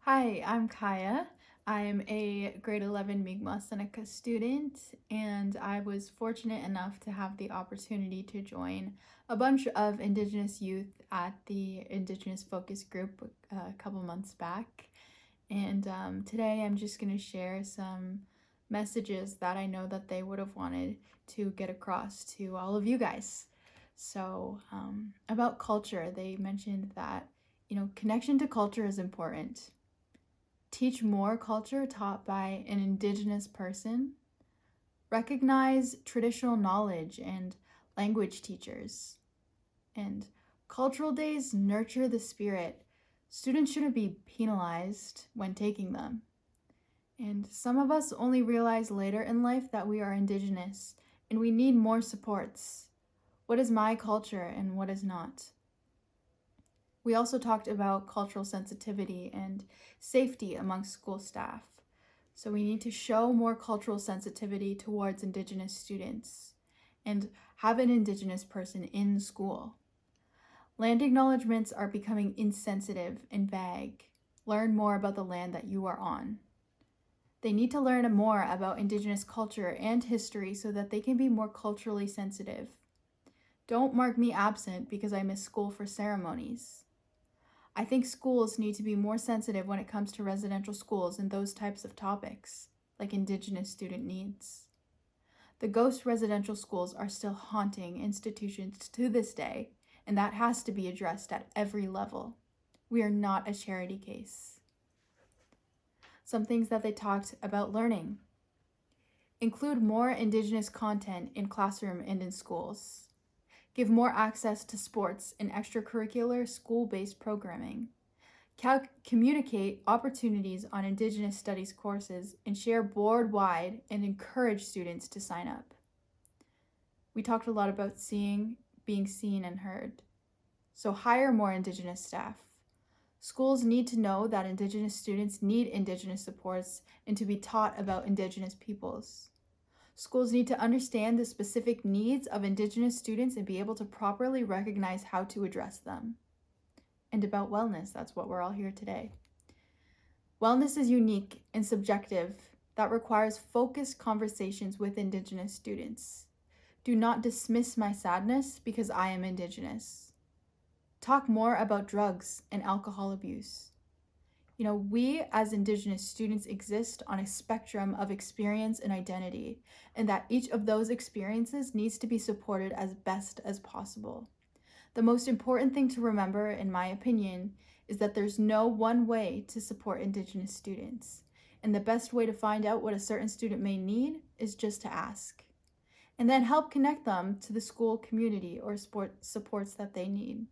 Hi, I'm Kaya. I'm a grade 11 Mi'kmaq Seneca student, and I was fortunate enough to have the opportunity to join a bunch of Indigenous youth at the Indigenous focus group a couple months back. And today I'm just going to share some messages that I know that they would have wanted to get across to all of you guys. About culture, they mentioned that, connection to culture is important. Teach more culture taught by an Indigenous person. Recognize traditional knowledge and language teachers. And cultural days nurture the spirit. Students shouldn't be penalized when taking them. And some of us only realize later in life that we are Indigenous and we need more supports. What is my culture and what is not? We also talked about cultural sensitivity and safety amongst school staff. So we need to show more cultural sensitivity towards Indigenous students and have an Indigenous person in school. Land acknowledgements are becoming insensitive and vague. Learn more about the land that you are on. They need to learn more about Indigenous culture and history so that they can be more culturally sensitive. Don't mark me absent because I miss school for ceremonies. I think schools need to be more sensitive when it comes to residential schools and those types of topics, like Indigenous student needs. The ghost residential schools are still haunting institutions to this day, and that has to be addressed at every level. We are not a charity case. Some things that they talked about learning. Include more Indigenous content in classroom and in schools. Give more access to sports and extracurricular school-based programming. Communicate opportunities on Indigenous studies courses and share board-wide and encourage students to sign up. We talked a lot about being seen and heard. So hire more Indigenous staff. Schools need to know that Indigenous students need Indigenous supports and to be taught about Indigenous peoples. Schools need to understand the specific needs of Indigenous students and be able to properly recognize how to address them. And about wellness, that's what we're all here today. Wellness is unique and subjective. That requires focused conversations with Indigenous students. Do not dismiss my sadness because I am Indigenous. Talk more about drugs and alcohol abuse. We as Indigenous students exist on a spectrum of experience and identity, and that each of those experiences needs to be supported as best as possible. The most important thing to remember, in my opinion, is that there's no one way to support Indigenous students, and the best way to find out what a certain student may need is just to ask, and then help connect them to the school community or supports that they need.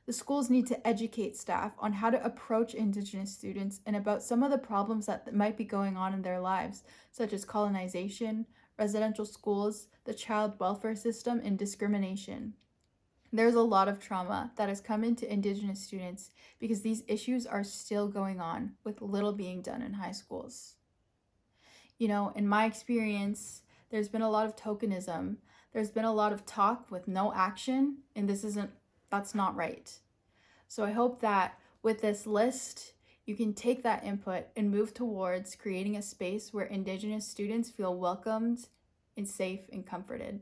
The schools need to educate staff on how to approach Indigenous students and about some of the problems that might be going on in their lives, such as colonization, residential schools, the child welfare system, and discrimination. There's a lot of trauma that has come into Indigenous students because these issues are still going on with little being done in high schools. In my experience, there's been a lot of tokenism. There's been a lot of talk with no action, and that's not right. So I hope that with this list, you can take that input and move towards creating a space where Indigenous students feel welcomed and safe and comforted.